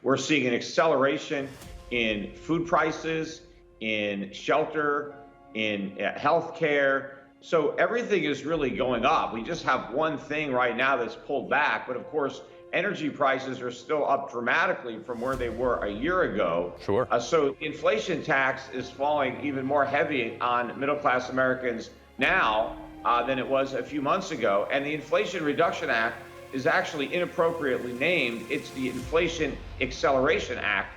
We're seeing an acceleration in food prices, in shelter, in healthcare. So everything is really going up. We just have one thing right now that's pulled back. But of course, energy prices are still up dramatically from where they were a year ago. Sure. So the inflation tax is falling even more heavy on middle class Americans now than it was a few months ago. And the Inflation Reduction Act is actually inappropriately named. It's the Inflation Acceleration Act.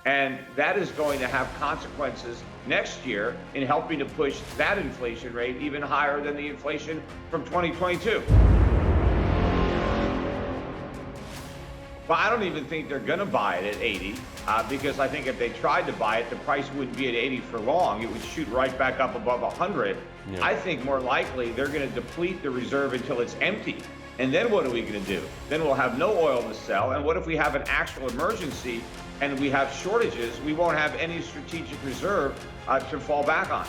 And that is going to have consequences next year in helping to push that inflation rate even higher than the inflation from 2022. But I don't even think they're going to buy it at 80 because I think if they tried to buy it, the price wouldn't be at 80 for long. It would shoot right back up above 100. Yeah. I think more likely they're going to deplete the reserve until it's empty. And then what are we going to do? Then we'll have no oil to sell. And what if we have an actual emergency and we have shortages? We won't have any strategic reserve to fall back on.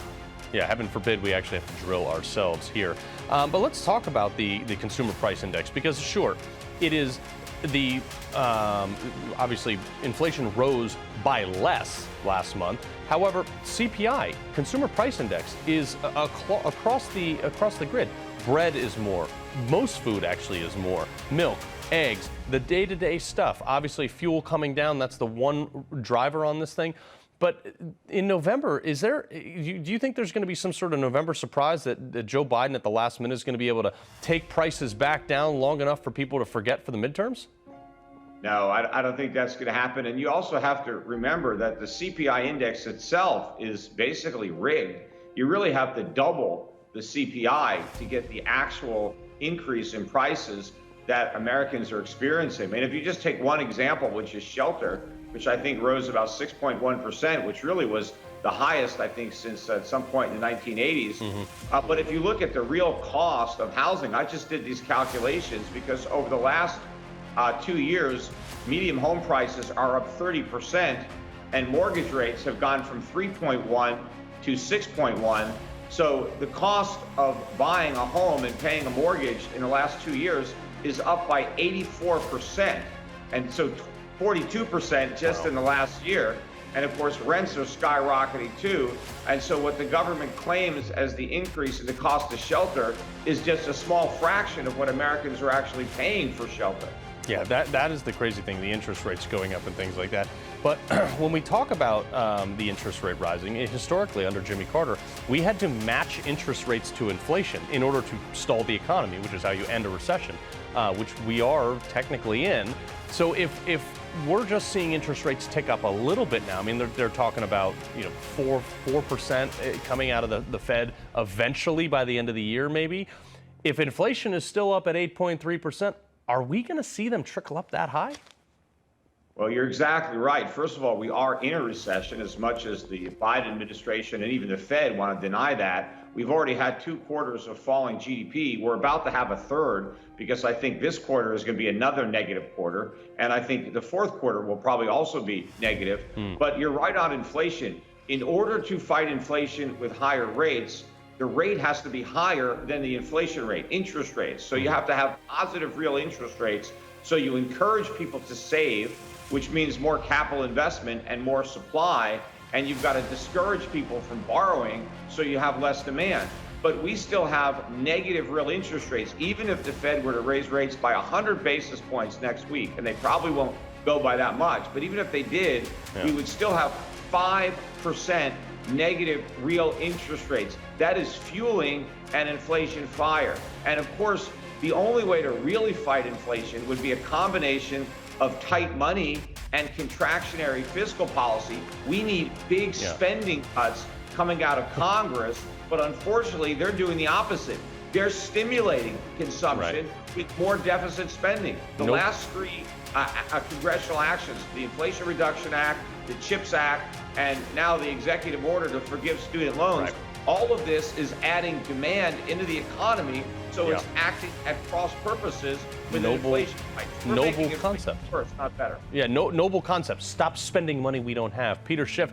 Yeah, heaven forbid we actually have to drill ourselves here. But let's talk about the consumer price index, because sure, it is the obviously inflation rose by less last month. However, CPI, consumer price index, is across the grid. Bread is more. Most food actually is more. Milk, eggs, the day-to-day stuff. Obviously, fuel coming down, that's the one driver on this thing. But in November, do you think there's going to be some sort of November surprise that Joe Biden at the last minute is going to be able to take prices back down long enough for people to forget for the midterms? No, I don't think that's going to happen. And you also have to remember that the CPI index itself is basically rigged. You really have to double the CPI to get the actual increase in prices that Americans are experiencing. I mean, if you just take one example, which is shelter, which I think rose about 6.1%, which really was the highest, I think, since at some point in the 1980s. Mm-hmm. But if you look at the real cost of housing, I just did these calculations because over the last 2 years, median home prices are up 30%, and mortgage rates have gone from 3.1 to 6.1. So the cost of buying a home and paying a mortgage in the last 2 years is up by 84%. And so 42% just in the last year. And of course, rents are skyrocketing too. And so what the government claims as the increase in the cost of shelter is just a small fraction of what Americans are actually paying for shelter. Yeah, that is the crazy thing, the interest rates going up and things like that. But when we talk about the interest rate rising, historically under Jimmy Carter, we had to match interest rates to inflation in order to stall the economy, which is how you end a recession, which we are technically in. So if we're just seeing interest rates tick up a little bit now, I mean, they're talking about 4% coming out of the Fed eventually by the end of the year, maybe. If inflation is still up at 8.3%, are we going to see them trickle up that high? Well, you're exactly right. First of all, we are in a recession, as much as the Biden administration and even the Fed want to deny that. We've already had 2 quarters of falling GDP. We're about to have a third, because I think this quarter is going to be another negative quarter. And I think the fourth quarter will probably also be negative. But you're right on inflation. In order to fight inflation with higher rates, the rate has to be higher than the inflation rate, interest rates. So you have to have positive real interest rates. So you encourage people to save, which means more capital investment and more supply. And you've got to discourage people from borrowing, so you have less demand. But we still have negative real interest rates, even if the Fed were to raise rates by 100 basis points next week, and they probably won't go by that much. But even if they did, we would still have 5% negative real interest rates. That is fueling an inflation fire. And of course, the only way to really fight inflation would be a combination of tight money and contractionary fiscal policy. We need big spending cuts coming out of Congress, but unfortunately, they're doing the opposite. They're stimulating consumption with more deficit spending. The last 3 congressional actions, the Inflation Reduction Act, the CHIPS Act, and now the executive order to forgive student loans, all of this is adding demand into the economy, so it's acting at cross purposes with inflation. Noble concept. Worse, not better. Yeah, noble concept. Stop spending money we don't have. Peter Schiff.